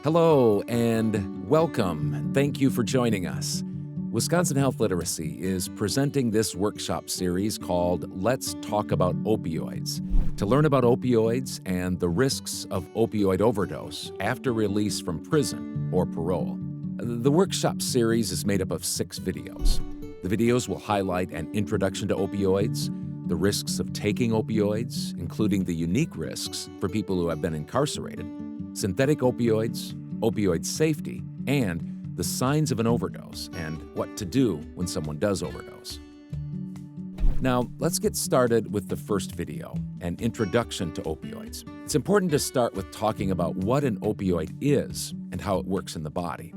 Hello and welcome. Thank you for joining us. Wisconsin Health Literacy is presenting this workshop series called Let's Talk About Opioids to learn about opioids and the risks of opioid overdose after release from prison or parole. The workshop series is made up of 6 videos. The videos will highlight an introduction to opioids, the risks of taking opioids, including the unique risks for people who have been incarcerated, synthetic opioids, opioid safety, and the signs of an overdose and what to do when someone does overdose. Now, let's get started with the first video, an introduction to opioids. It's important to start with talking about what an opioid is and how it works in the body.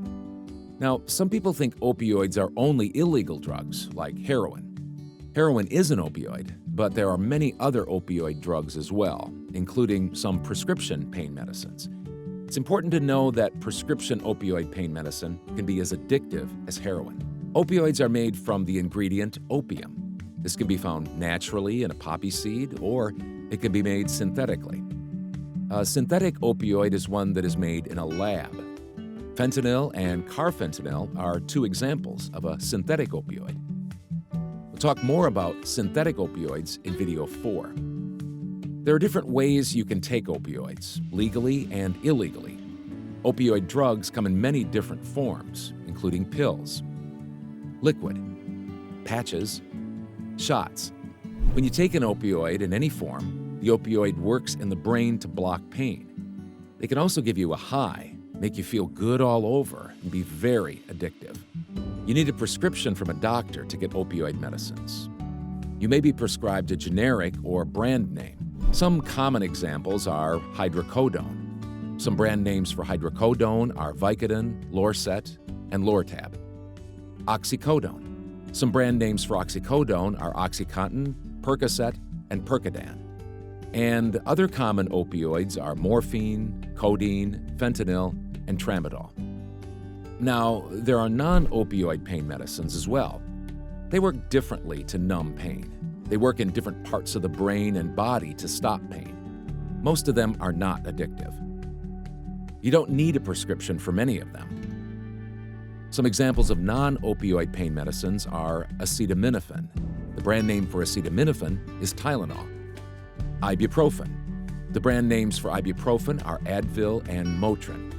Now, some people think opioids are only illegal drugs, like heroin. Heroin is an opioid, but there are many other opioid drugs as well, including some prescription pain medicines. It's important to know that prescription opioid pain medicine can be as addictive as heroin. Opioids are made from the ingredient opium. This can be found naturally in a poppy seed, or it can be made synthetically. A synthetic opioid is one that is made in a lab. Fentanyl and carfentanil are 2 examples of a synthetic opioid. We'll talk more about synthetic opioids in video 4. There are different ways you can take opioids, legally and illegally. Opioid drugs come in many different forms, including pills, liquid, patches, shots. When you take an opioid in any form, the opioid works in the brain to block pain. They can also give you a high, make you feel good all over, and be very addictive. You need a prescription from a doctor to get opioid medicines. You may be prescribed a generic or brand name. Some common examples are hydrocodone. Some brand names for hydrocodone are Vicodin, Lorcet, and Lortab. Oxycodone. Some brand names for oxycodone are OxyContin, Percocet, and Percodan. And other common opioids are morphine, codeine, fentanyl, and tramadol. Now, there are non-opioid pain medicines as well. They work differently to numb pain. They work in different parts of the brain and body to stop pain. Most of them are not addictive. You don't need a prescription for many of them. Some examples of non-opioid pain medicines are acetaminophen. The brand name for acetaminophen is Tylenol. Ibuprofen. The brand names for ibuprofen are Advil and Motrin.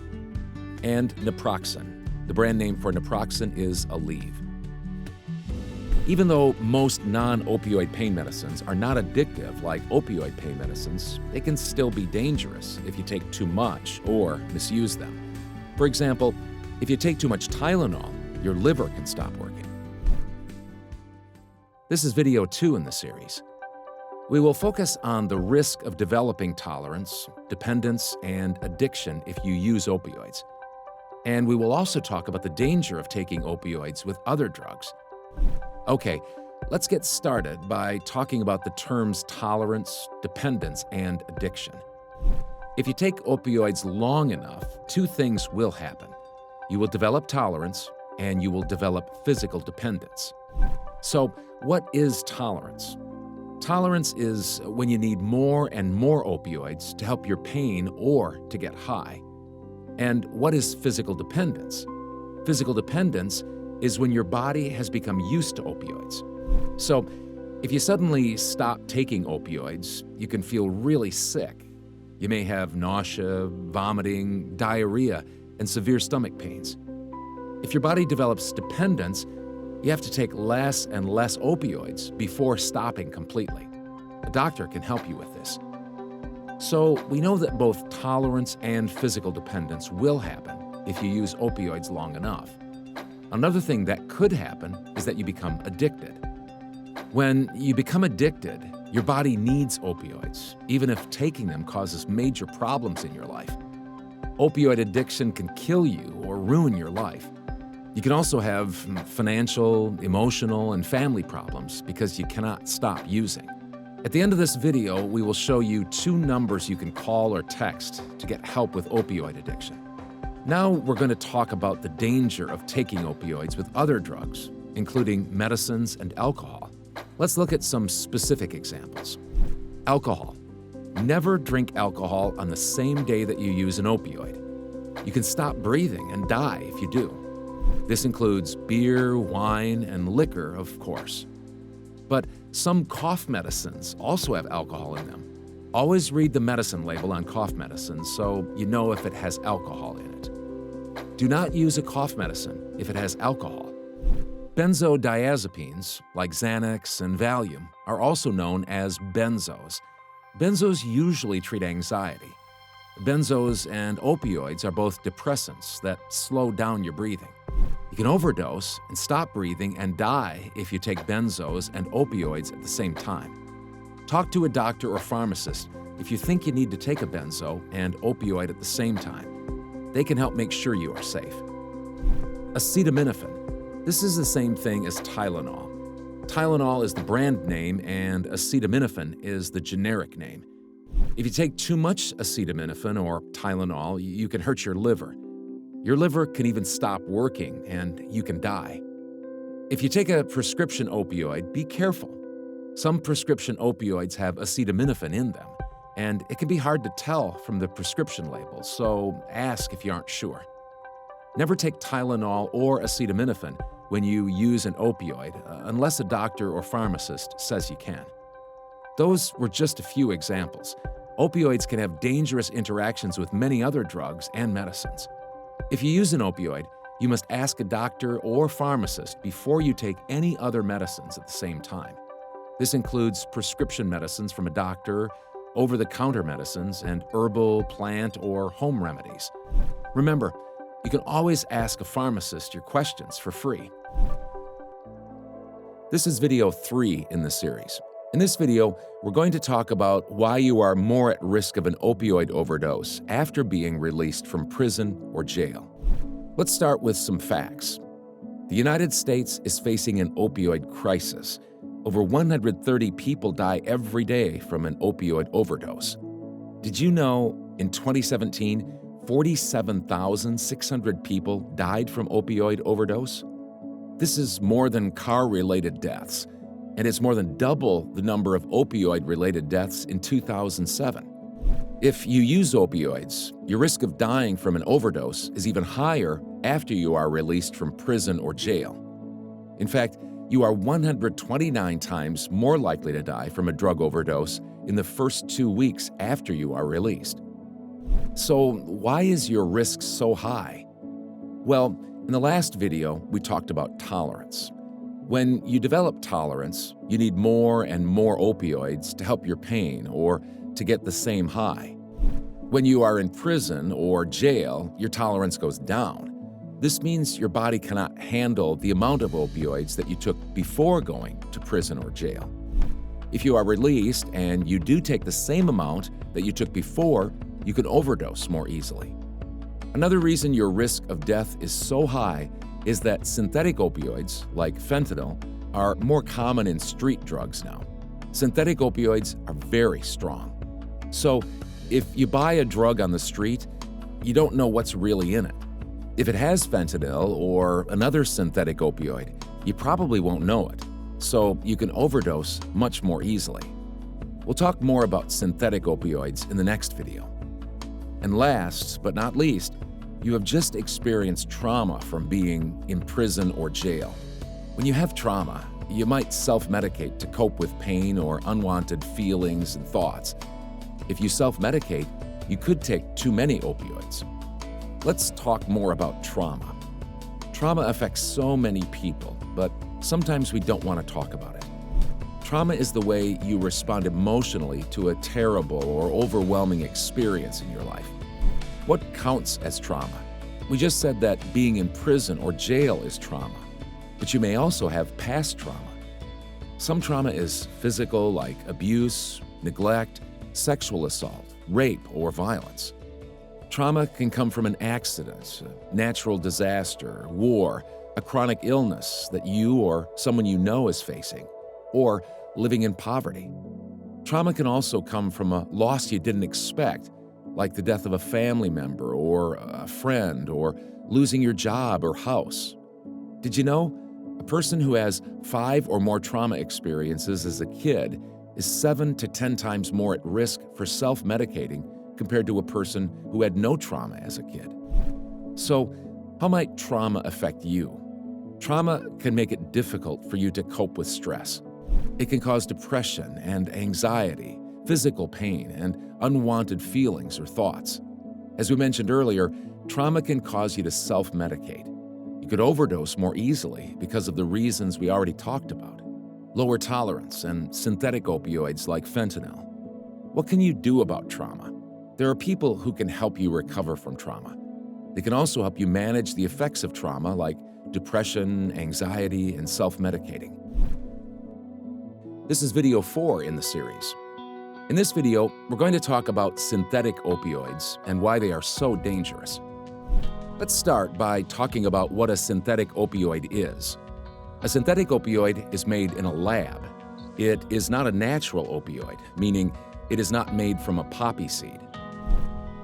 And naproxen. The brand name for naproxen is Aleve. Even though most non-opioid pain medicines are not addictive like opioid pain medicines, they can still be dangerous if you take too much or misuse them. For example, if you take too much Tylenol, your liver can stop working. This is video 2 in the series. We will focus on the risk of developing tolerance, dependence, and addiction if you use opioids. And we will also talk about the danger of taking opioids with other drugs. Okay, let's get started by talking about the terms tolerance, dependence, and addiction. If you take opioids long enough, 2 things will happen. You will develop tolerance, and you will develop physical dependence. So, what is tolerance? Tolerance is when you need more and more opioids to help your pain or to get high. And what is physical dependence? Physical dependence is when your body has become used to opioids. So, if you suddenly stop taking opioids, you can feel really sick. You may have nausea, vomiting, diarrhea, and severe stomach pains. If your body develops dependence, you have to take less and less opioids before stopping completely. A doctor can help you with this. So, we know that both tolerance and physical dependence will happen if you use opioids long enough. Another thing that could happen is that you become addicted. When you become addicted, your body needs opioids, even if taking them causes major problems in your life. Opioid addiction can kill you or ruin your life. You can also have financial, emotional, and family problems because you cannot stop using. At the end of this video, we will show you 2 numbers you can call or text to get help with opioid addiction. Now we're going to talk about the danger of taking opioids with other drugs, including medicines and alcohol. Let's look at some specific examples. Alcohol. Never drink alcohol on the same day that you use an opioid. You can stop breathing and die if you do. This includes beer, wine, and liquor, of course. But some cough medicines also have alcohol in them. Always read the medicine label on cough medicines so you know if it has alcohol in it. Do not use a cough medicine if it has alcohol. Benzodiazepines, like Xanax and Valium, are also known as benzos. Benzos usually treat anxiety. Benzos and opioids are both depressants that slow down your breathing. You can overdose and stop breathing and die if you take benzos and opioids at the same time. Talk to a doctor or pharmacist if you think you need to take a benzo and opioid at the same time. They can help make sure you are safe. Acetaminophen. This is the same thing as Tylenol. Tylenol is the brand name and acetaminophen is the generic name. If you take too much acetaminophen or Tylenol, you can hurt your liver. Your liver can even stop working and you can die. If you take a prescription opioid, be careful. Some prescription opioids have acetaminophen in them, and it can be hard to tell from the prescription labels, so ask if you aren't sure. Never take Tylenol or acetaminophen when you use an opioid, unless a doctor or pharmacist says you can. Those were just a few examples. Opioids can have dangerous interactions with many other drugs and medicines. If you use an opioid, you must ask a doctor or pharmacist before you take any other medicines at the same time. This includes prescription medicines from a doctor, over-the-counter medicines, and herbal, plant, or home remedies. Remember, you can always ask a pharmacist your questions for free. This is video 3 in the series. In this video, we're going to talk about why you are more at risk of an opioid overdose after being released from prison or jail. Let's start with some facts. The United States is facing an opioid crisis. Over 130 people die every day from an opioid overdose. Did you know in 2017, 47,600 people died from opioid overdose? This is more than car-related deaths, and it's more than double the number of opioid-related deaths in 2007. If you use opioids, your risk of dying from an overdose is even higher after you are released from prison or jail. In fact, you are 129 times more likely to die from a drug overdose in the first 2 weeks after you are released. So, why is your risk so high? Well, in the last video, we talked about tolerance. When you develop tolerance, you need more and more opioids to help your pain or to get the same high. When you are in prison or jail, your tolerance goes down. This means your body cannot handle the amount of opioids that you took before going to prison or jail. If you are released and you do take the same amount that you took before, you can overdose more easily. Another reason your risk of death is so high is that synthetic opioids, like fentanyl, are more common in street drugs now. Synthetic opioids are very strong. So, if you buy a drug on the street, you don't know what's really in it. If it has fentanyl or another synthetic opioid, you probably won't know it, so you can overdose much more easily. We'll talk more about synthetic opioids in the next video. And last but not least, you have just experienced trauma from being in prison or jail. When you have trauma, you might self-medicate to cope with pain or unwanted feelings and thoughts. If you self-medicate, you could take too many opioids. Let's talk more about trauma. Trauma affects so many people, but sometimes we don't want to talk about it. Trauma is the way you respond emotionally to a terrible or overwhelming experience in your life. What counts as trauma? We just said that being in prison or jail is trauma, but you may also have past trauma. Some trauma is physical, like abuse, neglect, sexual assault, rape, or violence. Trauma can come from an accident, a natural disaster, war, a chronic illness that you or someone you know is facing, or living in poverty. Trauma can also come from a loss you didn't expect, like the death of a family member or a friend, or losing your job or house. Did you know a person who has 5 or more trauma experiences as a kid is 7 to 10 times more at risk for self-medicating compared to a person who had no trauma as a kid? So, how might trauma affect you? Trauma can make it difficult for you to cope with stress. It can cause depression and anxiety, physical pain, and unwanted feelings or thoughts. As we mentioned earlier, trauma can cause you to self-medicate. You could overdose more easily because of the reasons we already talked about. Lower tolerance and synthetic opioids like fentanyl. What can you do about trauma? There are people who can help you recover from trauma. They can also help you manage the effects of trauma like depression, anxiety, and self-medicating. This is video 4 in the series. In this video, we're going to talk about synthetic opioids and why they are so dangerous. Let's start by talking about what a synthetic opioid is. A synthetic opioid is made in a lab. It is not a natural opioid, meaning it is not made from a poppy seed.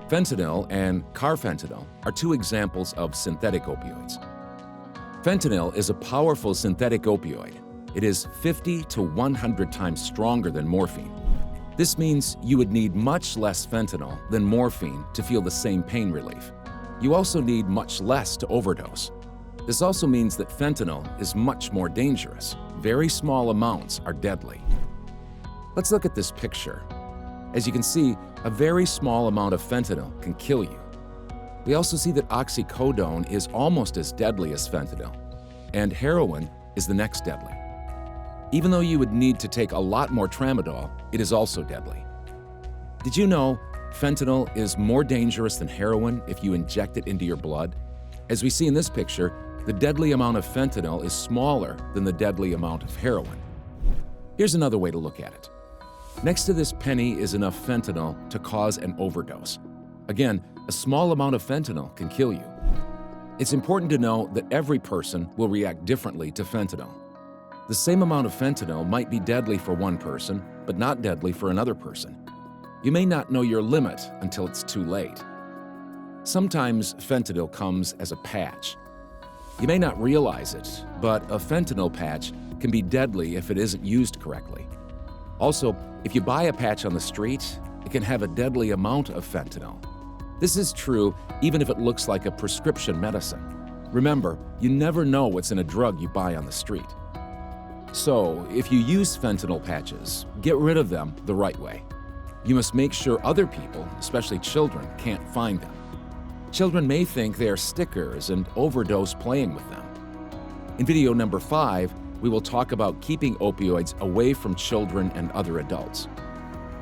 Fentanyl and carfentanil are two examples of synthetic opioids. Fentanyl is a powerful synthetic opioid. It is 50 to 100 times stronger than morphine. This means you would need much less fentanyl than morphine to feel the same pain relief. You also need much less to overdose. This also means that fentanyl is much more dangerous. Very small amounts are deadly. Let's look at this picture. As you can see, a very small amount of fentanyl can kill you. We also see that oxycodone is almost as deadly as fentanyl, and heroin is the next deadly. Even though you would need to take a lot more tramadol, it is also deadly. Did you know fentanyl is more dangerous than heroin if you inject it into your blood? As we see in this picture, the deadly amount of fentanyl is smaller than the deadly amount of heroin. Here's another way to look at it. Next to this penny is enough fentanyl to cause an overdose. Again, a small amount of fentanyl can kill you. It's important to know that every person will react differently to fentanyl. The same amount of fentanyl might be deadly for one person, but not deadly for another person. You may not know your limit until it's too late. Sometimes fentanyl comes as a patch. You may not realize it, but a fentanyl patch can be deadly if it isn't used correctly. Also, if you buy a patch on the street, it can have a deadly amount of fentanyl. This is true even if it looks like a prescription medicine. Remember, you never know what's in a drug you buy on the street. So, if you use fentanyl patches, get rid of them the right way. You must make sure other people, especially children, can't find them. Children may think they are stickers and overdose playing with them. In video number 5, we will talk about keeping opioids away from children and other adults.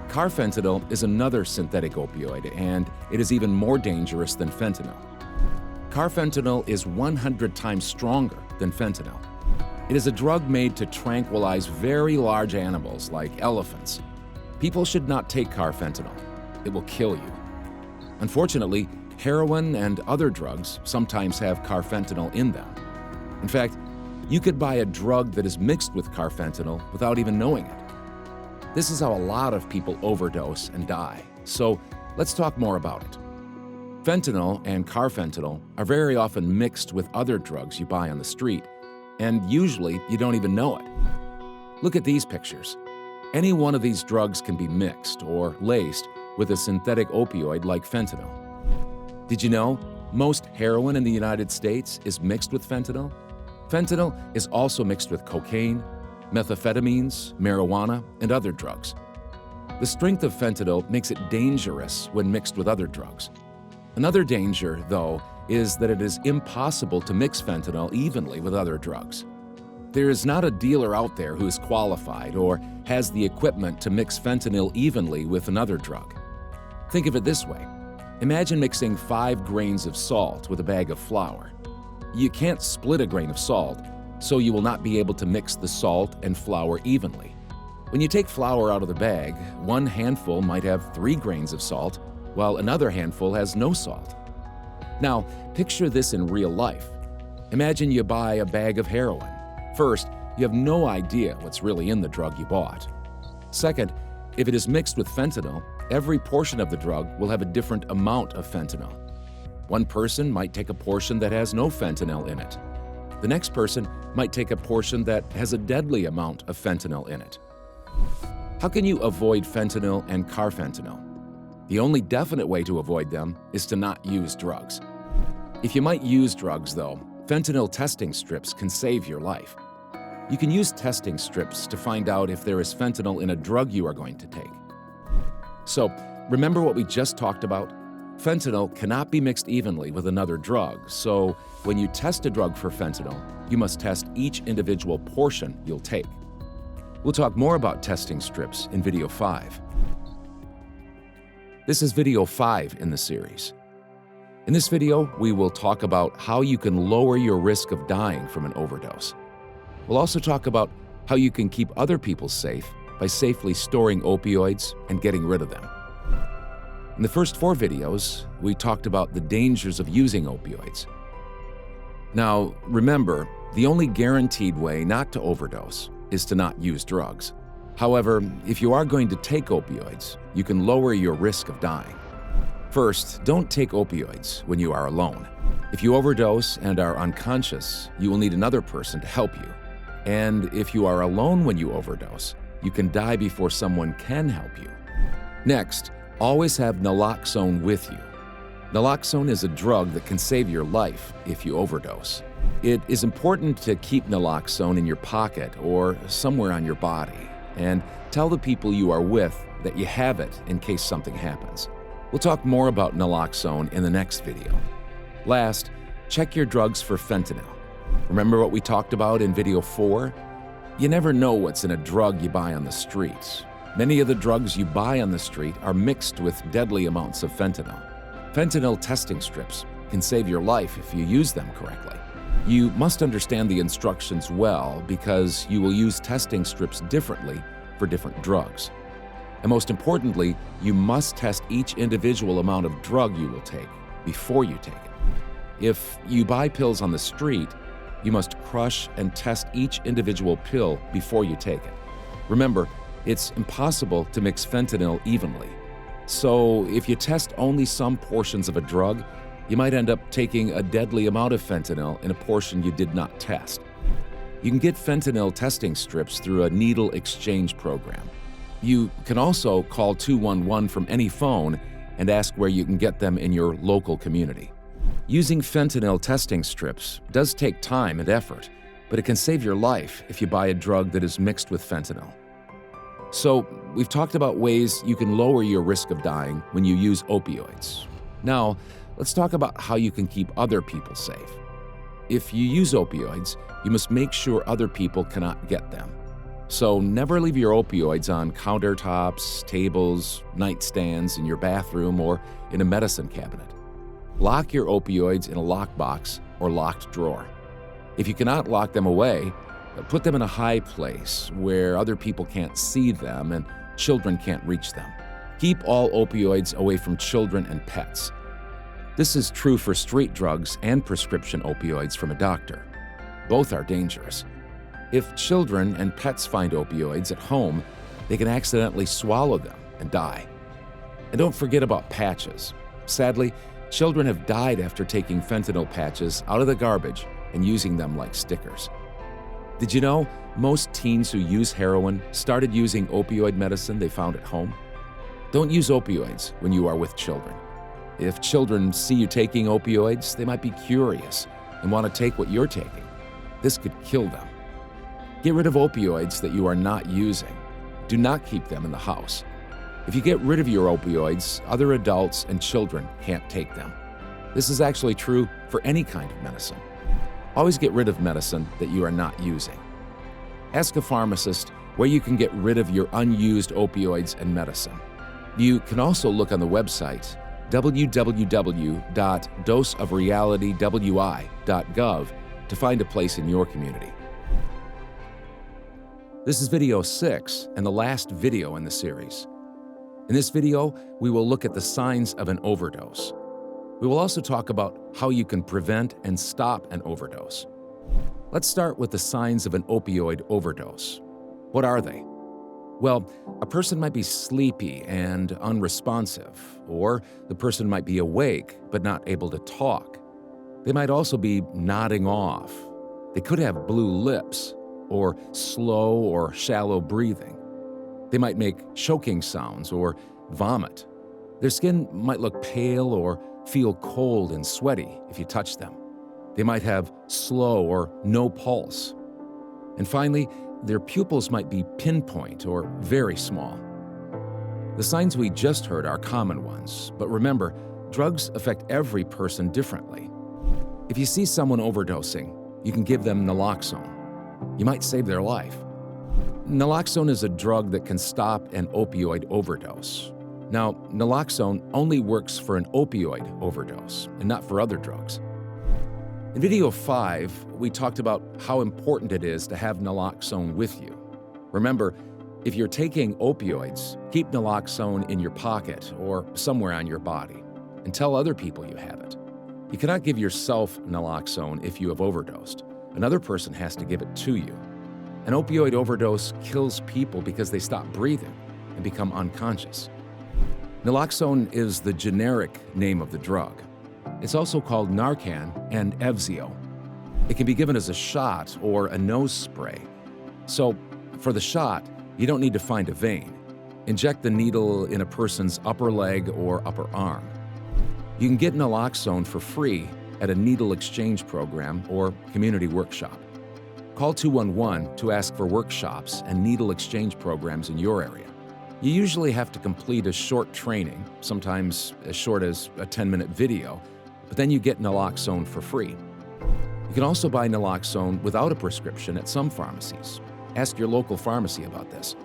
Carfentanil is another synthetic opioid, and it is even more dangerous than fentanyl. Carfentanil is 100 times stronger than fentanyl. It is a drug made to tranquilize very large animals like elephants. People should not take carfentanil. It will kill you. Unfortunately, heroin and other drugs sometimes have carfentanil in them. In fact, you could buy a drug that is mixed with carfentanil without even knowing it. This is how a lot of people overdose and die. So let's talk more about it. Fentanyl and carfentanil are very often mixed with other drugs you buy on the street, and usually you don't even know it. Look at these pictures. Any one of these drugs can be mixed or laced with a synthetic opioid like fentanyl. Did you know most heroin in the United States is mixed with fentanyl? Fentanyl is also mixed with cocaine, methamphetamines, marijuana, and other drugs. The strength of fentanyl makes it dangerous when mixed with other drugs. Another danger, though, is that it is impossible to mix fentanyl evenly with other drugs. There is not a dealer out there who is qualified or has the equipment to mix fentanyl evenly with another drug. Think of it this way. Imagine mixing 5 grains of salt with a bag of flour. You can't split a grain of salt, so you will not be able to mix the salt and flour evenly. When you take flour out of the bag, one handful might have 3 grains of salt, while another handful has no salt. Now, picture this in real life. Imagine you buy a bag of heroin. First, you have no idea what's really in the drug you bought. Second, if it is mixed with fentanyl, every portion of the drug will have a different amount of fentanyl. One person might take a portion that has no fentanyl in it. The next person might take a portion that has a deadly amount of fentanyl in it. How can you avoid fentanyl and carfentanil? The only definite way to avoid them is to not use drugs. If you might use drugs, though, fentanyl testing strips can save your life. You can use testing strips to find out if there is fentanyl in a drug you are going to take. So, remember what we just talked about? Fentanyl cannot be mixed evenly with another drug, so when you test a drug for fentanyl, you must test each individual portion you'll take. We'll talk more about testing strips in video 5. This is video 5 in the series. In this video, we will talk about how you can lower your risk of dying from an overdose. We'll also talk about how you can keep other people safe by safely storing opioids and getting rid of them. In the first 4 videos, we talked about the dangers of using opioids. Now, remember, the only guaranteed way not to overdose is to not use drugs. However, if you are going to take opioids, you can lower your risk of dying. First, don't take opioids when you are alone. If you overdose and are unconscious, you will need another person to help you. And if you are alone when you overdose, you can die before someone can help you. Next, always have naloxone with you. Naloxone is a drug that can save your life if you overdose. It is important to keep naloxone in your pocket or somewhere on your body, and tell the people you are with that you have it in case something happens. We'll talk more about naloxone in the next video. Last, check your drugs for fentanyl. Remember what we talked about in video 4? You never know what's in a drug you buy on the streets. Many of the drugs you buy on the street are mixed with deadly amounts of fentanyl. Fentanyl testing strips can save your life if you use them correctly. You must understand the instructions well because you will use testing strips differently for different drugs. And most importantly, you must test each individual amount of drug you will take before you take it. If you buy pills on the street, you must crush and test each individual pill before you take it. Remember, it's impossible to mix fentanyl evenly. So if you test only some portions of a drug, you might end up taking a deadly amount of fentanyl in a portion you did not test. You can get fentanyl testing strips through a needle exchange program. You can also call 211 from any phone and ask where you can get them in your local community. Using fentanyl testing strips does take time and effort, but it can save your life if you buy a drug that is mixed with fentanyl. So, we've talked about ways you can lower your risk of dying when you use opioids. Now, let's talk about how you can keep other people safe. If you use opioids, you must make sure other people cannot get them. So never leave your opioids on countertops, tables, nightstands, in your bathroom, or in a medicine cabinet. Lock your opioids in a lockbox or locked drawer. If you cannot lock them away, put them in a high place where other people can't see them and children can't reach them. Keep all opioids away from children and pets. This is true for street drugs and prescription opioids from a doctor. Both are dangerous. If children and pets find opioids at home, they can accidentally swallow them and die. And don't forget about patches. Sadly, children have died after taking fentanyl patches out of the garbage and using them like stickers. Did you know most teens who use heroin started using opioid medicine they found at home? Don't use opioids when you are with children. If children see you taking opioids, they might be curious and want to take what you're taking. This could kill them. Get rid of opioids that you are not using. Do not keep them in the house. If you get rid of your opioids, other adults and children can't take them. This is actually true for any kind of medicine. Always get rid of medicine that you are not using. Ask a pharmacist where you can get rid of your unused opioids and medicine. You can also look on the website www.doseofrealitywi.gov to find a place in your community. This is video 6 and the last video in the series. In this video, we will look at the signs of an overdose. We will also talk about how you can prevent and stop an overdose. Let's start with the signs of an opioid overdose. What are they? Well, a person might be sleepy and unresponsive, or the person might be awake but not able to talk. They might also be nodding off. They could have blue lips, or slow or shallow breathing. They might make choking sounds or vomit. Their skin might look pale or feel cold and sweaty if you touch them. They might have slow or no pulse. And finally, their pupils might be pinpoint or very small. The signs we just heard are common ones, but remember, drugs affect every person differently. If you see someone overdosing, you can give them naloxone. You might save their life. Naloxone is a drug that can stop an opioid overdose. Now, naloxone only works for an opioid overdose and not for other drugs. In video 5, we talked about how important it is to have naloxone with you. Remember, if you're taking opioids, keep naloxone in your pocket or somewhere on your body, and tell other people you have it. You cannot give yourself naloxone if you have overdosed. Another person has to give it to you. An opioid overdose kills people because they stop breathing and become unconscious. Naloxone is the generic name of the drug. It's also called Narcan and Evzio. It can be given as a shot or a nose spray. So, for the shot, you don't need to find a vein. Inject the needle in a person's upper leg or upper arm. You can get naloxone for free at a needle exchange program or community workshop. Call 211 to ask for workshops and needle exchange programs in your area. You usually have to complete a short training, sometimes as short as a 10-minute video, but then you get naloxone for free. You can also buy naloxone without a prescription at some pharmacies. Ask your local pharmacy about this.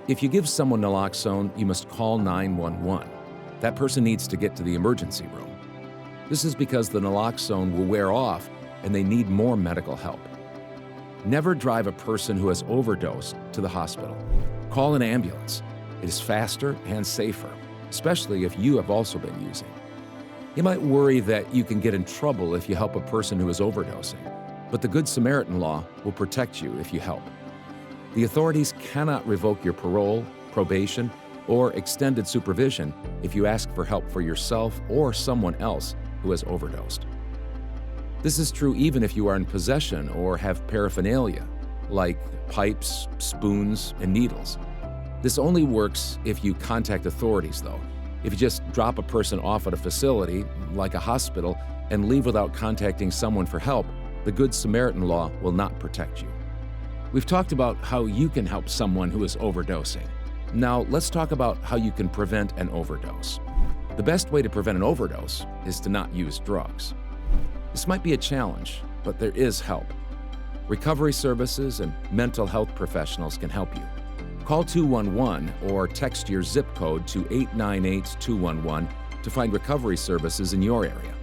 If you give someone naloxone, you must call 911. That person needs to get to the emergency room. This is because the naloxone will wear off and they need more medical help. Never drive a person who has overdosed to the hospital. Call an ambulance. It is faster and safer, especially if you have also been using. You might worry that you can get in trouble if you help a person who is overdosing, but the Good Samaritan law will protect you if you help. The authorities cannot revoke your parole, probation, or extended supervision if you ask for help for yourself or someone else who has overdosed. This is true even if you are in possession or have paraphernalia, like pipes, spoons, and needles. This only works if you contact authorities, though. If you just drop a person off at a facility, like a hospital, and leave without contacting someone for help, the Good Samaritan law will not protect you. We've talked about how you can help someone who is overdosing. Now, let's talk about how you can prevent an overdose. The best way to prevent an overdose is to not use drugs. This might be a challenge, but there is help. Recovery services and mental health professionals can help you. Call 211 or text your zip code to 898-211 to find recovery services in your area.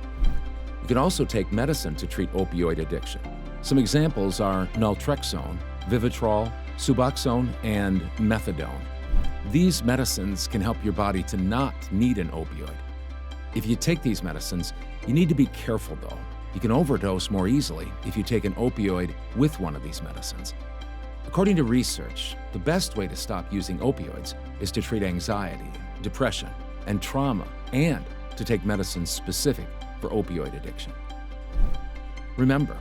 You can also take medicine to treat opioid addiction. Some examples are naltrexone, Vivitrol, Suboxone, and methadone. These medicines can help your body to not need an opioid. If you take these medicines, you need to be careful though. You can overdose more easily if you take an opioid with one of these medicines. According to research, the best way to stop using opioids is to treat anxiety, depression, and trauma, and to take medicines specific for opioid addiction. Remember,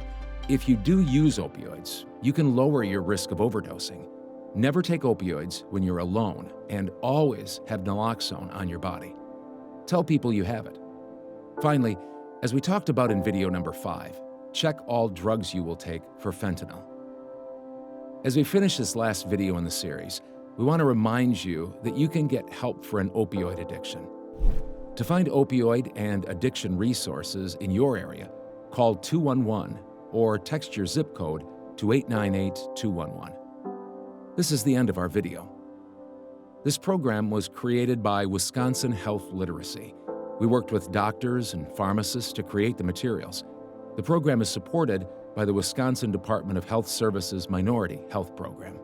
if you do use opioids, you can lower your risk of overdosing. Never take opioids when you're alone, and always have naloxone on your body. Tell people you have it. Finally, as we talked about in video number 5, check all drugs you will take for fentanyl. As we finish this last video in the series, we want to remind you that you can get help for an opioid addiction. To find opioid and addiction resources in your area, call 211 or text your zip code to 898-211. This is the end of our video. This program was created by Wisconsin Health Literacy. We worked with doctors and pharmacists to create the materials. The program is supported by the Wisconsin Department of Health Services Minority Health Program.